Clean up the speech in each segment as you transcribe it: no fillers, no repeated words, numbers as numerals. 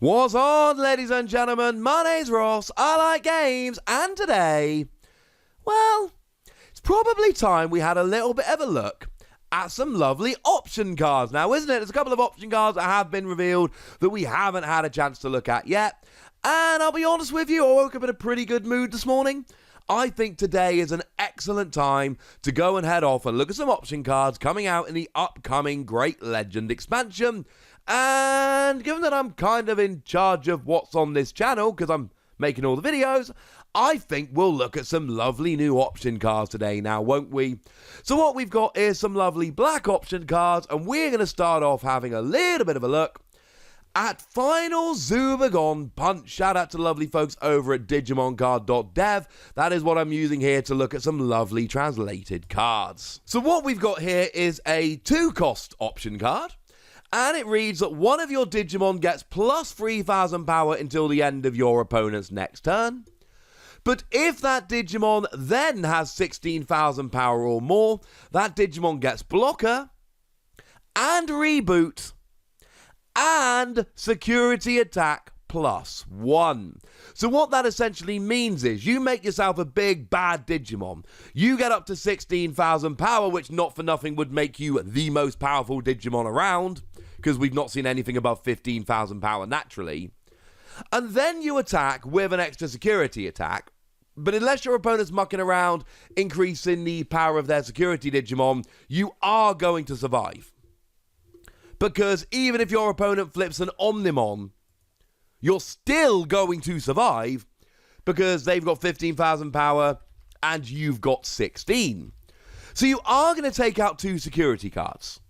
What's on, ladies and gentlemen? My name's Ross, I like games, and today, well, it's probably time we had a little bit of a look at some lovely option cards now, isn't it? There's a couple of option cards that have been revealed that we haven't had a chance to look at yet, and I'll be honest with you, I woke up in a pretty good mood this morning. I think today is an excellent time to go and head off and look at some option cards coming out in the upcoming Great Legend expansion. And given that I'm kind of in charge of what's on this channel, because I'm making all the videos, I think we'll look at some lovely new option cards today now, won't we? So what we've got is some lovely black option cards, and we're going to start off having a little bit of a look at final Zubon Punch. Shout out to the lovely folks over at digimoncard.dev. That is what I'm using here to look at some lovely translated cards. So what we've got here is a 2-cost option card. And it reads that one of your Digimon gets plus 3,000 power until the end of your opponent's next turn. But if that Digimon then has 16,000 power or more, that Digimon gets blocker and reboot and security attack plus 1. So what that essentially means is you make yourself a big bad Digimon. You get up to 16,000 power, which not for nothing would make you the most powerful Digimon around, because we've not seen anything above 15,000 power naturally. And then you attack with an extra security attack. But unless your opponent's mucking around increasing the power of their security Digimon, you are going to survive. Because even if your opponent flips an Omnimon, you're still going to survive because they've got 15,000 power and you've got 16. So you are going to take out 2 security cards.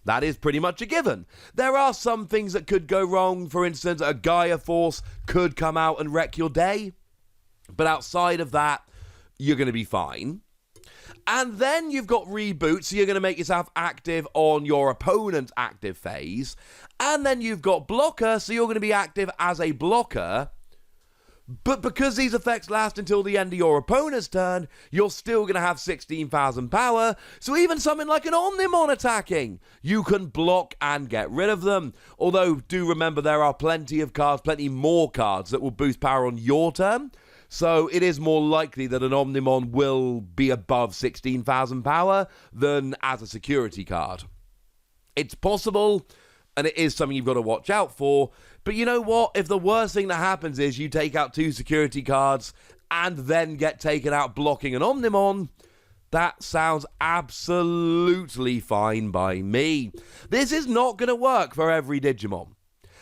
That is pretty much a given. There are some things that could go wrong. For instance, a Gaia Force could come out and wreck your day. But outside of that, you're going to be fine. And then you've got reboot, so you're going to make yourself active on your opponent's active phase. And then you've got blocker, so you're going to be active as a blocker. But because these effects last until the end of your opponent's turn, you're still going to have 16,000 power. So even something like an Omnimon attacking, you can block and get rid of them. Although, do remember there are plenty of cards, plenty more cards that will boost power on your turn. So it is more likely that an Omnimon will be above 16,000 power than as a security card. It's possible, and it is something you've got to watch out for. But you know what? If the worst thing that happens is you take out 2 security cards and then get taken out blocking an Omnimon, that sounds absolutely fine by me. This is not going to work for every Digimon.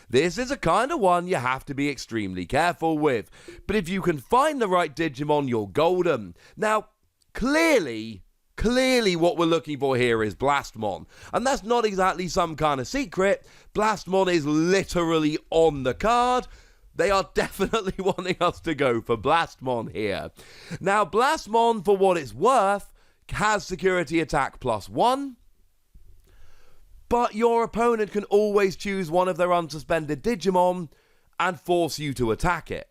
This is a kind of one you have to be extremely careful with. But if you can find the right Digimon, you're golden. Now, clearly what we're looking for here is Blastmon. And that's not exactly some kind of secret. Blastmon is literally on the card. They are definitely wanting us to go for Blastmon here. Now, Blastmon, for what it's worth, has security attack plus 1. But your opponent can always choose one of their unsuspended Digimon and force you to attack it.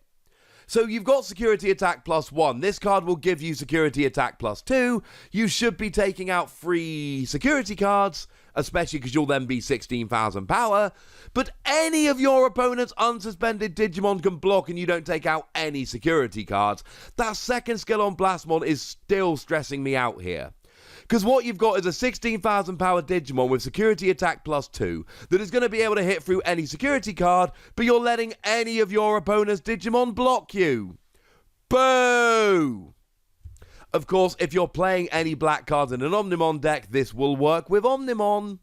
So you've got security attack plus 1. This card will give you security attack plus 2. You should be taking out 3 security cards, especially because you'll then be 16,000 power. But any of your opponent's unsuspended Digimon can block and you don't take out any security cards. That second skill on Blastmon is still stressing me out here. Because what you've got is a 16,000 power Digimon with security attack plus 2 that is going to be able to hit through any security card, but you're letting any of your opponent's Digimon block you. Boo! Of course, if you're playing any black cards in an Omnimon deck, this will work with Omnimon.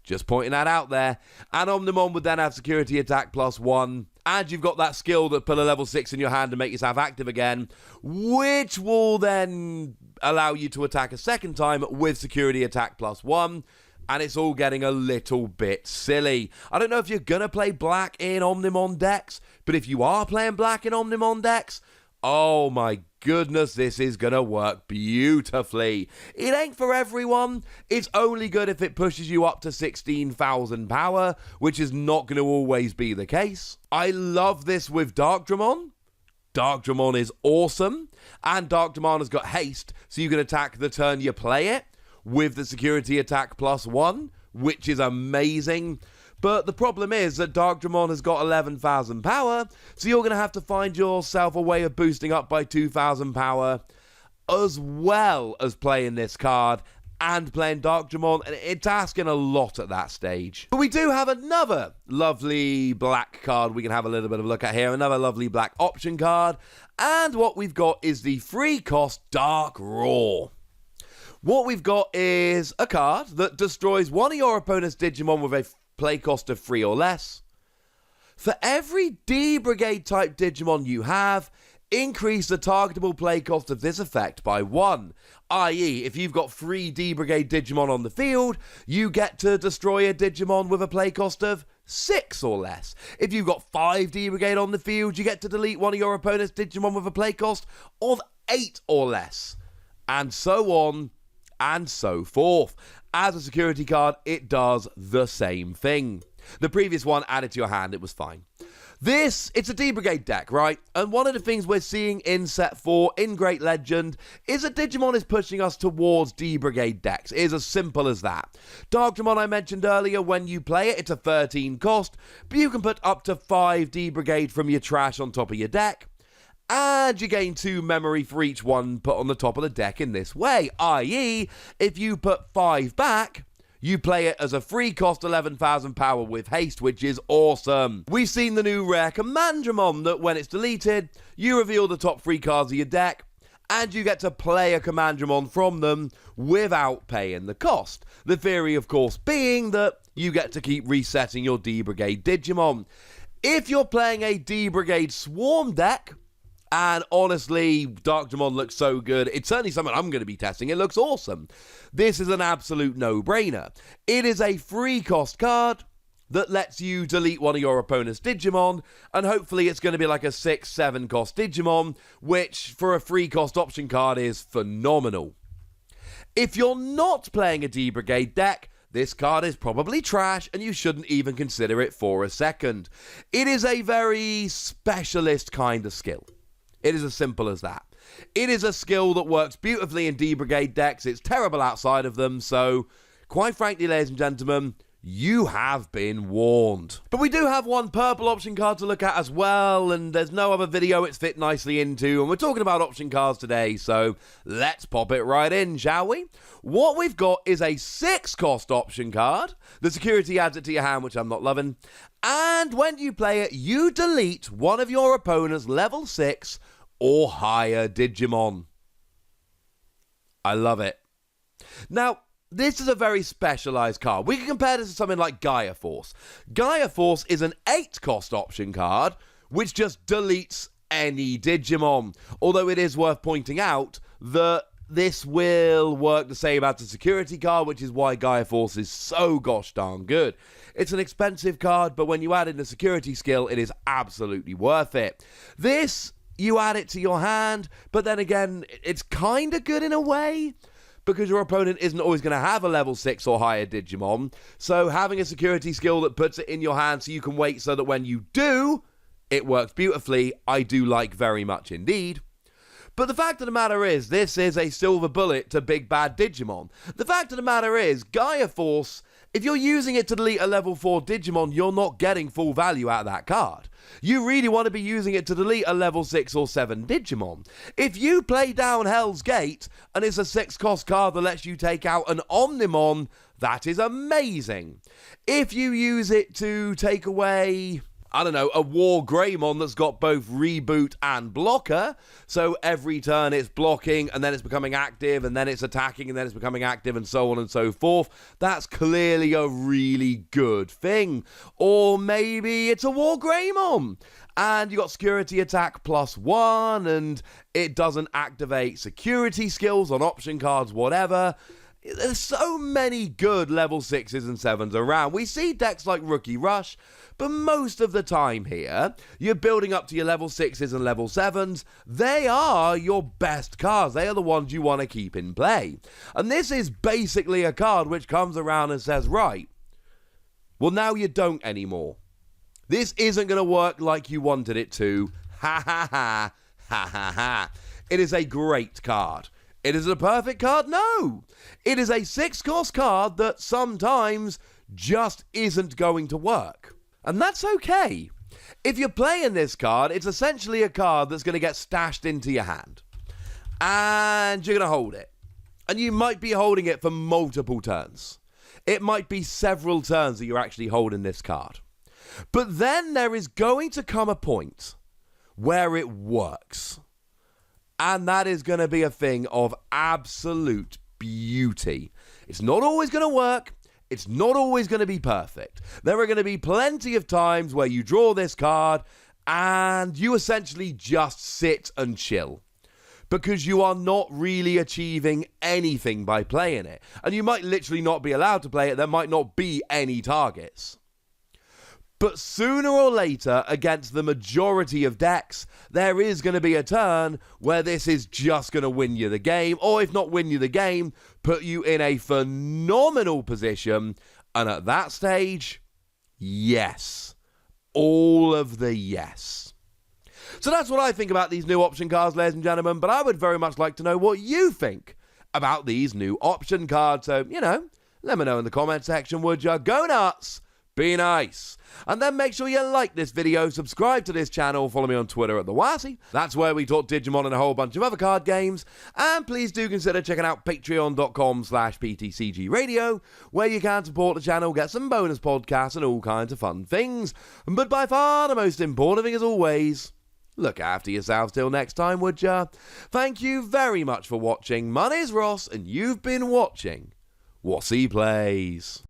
Just pointing that out there. And Omnimon would then have security attack plus 1. And you've got that skill that put a level 6 in your hand to make yourself active again, which will then allow you to attack a second time with security attack plus 1. And it's all getting a little bit silly. I don't know if you're going to play black in Omnimon decks, but if you are playing black in Omnimon decks, oh my goodness, this is going to work beautifully. It ain't for everyone. It's only good if it pushes you up to 16,000 power, which is not going to always be the case. I love this with Darkdramon. Darkdramon is awesome, and Darkdramon has got haste, so you can attack the turn you play it with the security attack plus 1, which is amazing. But the problem is that Darkdramon has got 11,000 power, so you're going to have to find yourself a way of boosting up by 2,000 power, as well as playing this card and playing Darkdramon, and it's asking a lot at that stage. But we do have another lovely black card we can have a little bit of a look at here, another lovely black option card, and what we've got is the free cost Dark Roar. What we've got is a card that destroys one of your opponent's Digimon with a play cost of 3 or less. For every D-Brigade type Digimon you have, increase the targetable play cost of this effect by 1. I.e., if you've got 3 D-Brigade Digimon on the field, you get to destroy a Digimon with a play cost of 6 or less. If you've got 5 D-Brigade on the field, you get to delete one of your opponent's Digimon with a play cost of 8 or less. And so on and so forth. As a security card, it does the same thing. The previous one added to your hand, it was fine. It's a D-Brigade deck, right? And one of the things we're seeing in Set 4 in Great Legend is that Digimon is pushing us towards D-Brigade decks. It is as simple as that. Darkdramon I mentioned earlier, when you play it, it's a 13 cost, but you can put up to 5 D-Brigade from your trash on top of your deck. And you gain 2 memory for each one put on the top of the deck in this way. I.e., if you put 5 back, you play it as a free cost 11,000 power with haste, which is awesome. We've seen the new rare Commandramon that when it's deleted, you reveal the top 3 cards of your deck, and you get to play a Commandramon from them without paying the cost. The theory, of course, being that you get to keep resetting your D-Brigade Digimon. If you're playing a D-Brigade Swarm deck, and honestly, Darkdramon looks so good. It's certainly something I'm going to be testing. It looks awesome. This is an absolute no-brainer. It is a free cost card that lets you delete one of your opponent's Digimon, and hopefully it's going to be like a 6-7 cost Digimon, which for a free cost option card is phenomenal. If you're not playing a D-Brigade deck, this card is probably trash, and you shouldn't even consider it for a second. It is a very specialist kind of skill. It is as simple as that. It is a skill that works beautifully in D-Brigade decks. It's terrible outside of them, so quite frankly, ladies and gentlemen, you have been warned. But we do have one purple option card to look at as well, and there's no other video it's fit nicely into, and we're talking about option cards today, so let's pop it right in, shall we? What we've got is a 6-cost option card. The security adds it to your hand, which I'm not loving. And when you play it, you delete one of your opponent's level 6 or higher Digimon. I love it. Now, this is a very specialized card. We can compare this to something like Gaia Force. Gaia Force is an 8-cost option card, which just deletes any Digimon. Although it is worth pointing out that this will work the same as a security card, which is why Gaia Force is so gosh darn good. It's an expensive card, but when you add in the security skill, it is absolutely worth it. This, you add it to your hand, but then again, it's kind of good in a way, because your opponent isn't always going to have a level 6 or higher Digimon, so having a security skill that puts it in your hand so you can wait so that when you do, it works beautifully, I do like very much indeed. But the fact of the matter is, this is a silver bullet to big bad Digimon. The fact of the matter is, Gaia Force, if you're using it to delete a level 4 Digimon, you're not getting full value out of that card. You really want to be using it to delete a level 6 or 7 Digimon. If you play down Hell's Gate, and it's a 6-cost card that lets you take out an Omnimon, that is amazing. If you use it to take away, I don't know, a War Greymon that's got both Reboot and Blocker, so every turn it's blocking, and then it's becoming active, and then it's attacking, and then it's becoming active, and so on and so forth, that's clearly a really good thing. Or maybe it's a War Greymon, and you got security attack +1, and it doesn't activate security skills on option cards, whatever. There's so many good level 6s and 7s around. We see decks like Rookie Rush, but most of the time here, you're building up to your level 6s and level 7s. They are your best cards. They are the ones you want to keep in play. And this is basically a card which comes around and says, right, well, now you don't anymore. This isn't going to work like you wanted it to. Ha ha ha. Ha ha ha. It is a great card. It is a perfect card? No. It is a 6-cost card that sometimes just isn't going to work. And that's okay. If you're playing this card, it's essentially a card that's going to get stashed into your hand. And you're going to hold it. And you might be holding it for multiple turns. It might be several turns that you're actually holding this card. But then there is going to come a point where it works. And that is going to be a thing of absolute beauty. It's not always going to work. It's not always going to be perfect. There are going to be plenty of times where you draw this card and you essentially just sit and chill, because you are not really achieving anything by playing it. And you might literally not be allowed to play it. There might not be any targets. But sooner or later, against the majority of decks, there is going to be a turn where this is just going to win you the game, or if not win you the game, put you in a phenomenal position. And at that stage, yes. All of the yes. So that's what I think about these new option cards, ladies and gentlemen, but I would very much like to know what you think about these new option cards. So, let me know in the comment section, would you? Go nuts! Be nice. And then make sure you like this video, subscribe to this channel, follow me on Twitter at TheWazzy. That's where we talk Digimon and a whole bunch of other card games. And please do consider checking out patreon.com/PTCGradio, where you can support the channel, get some bonus podcasts and all kinds of fun things. But by far the most important thing, as always, look after yourselves till next time, would ya? Thank you very much for watching. My name's Ross, and you've been watching Wassy Plays.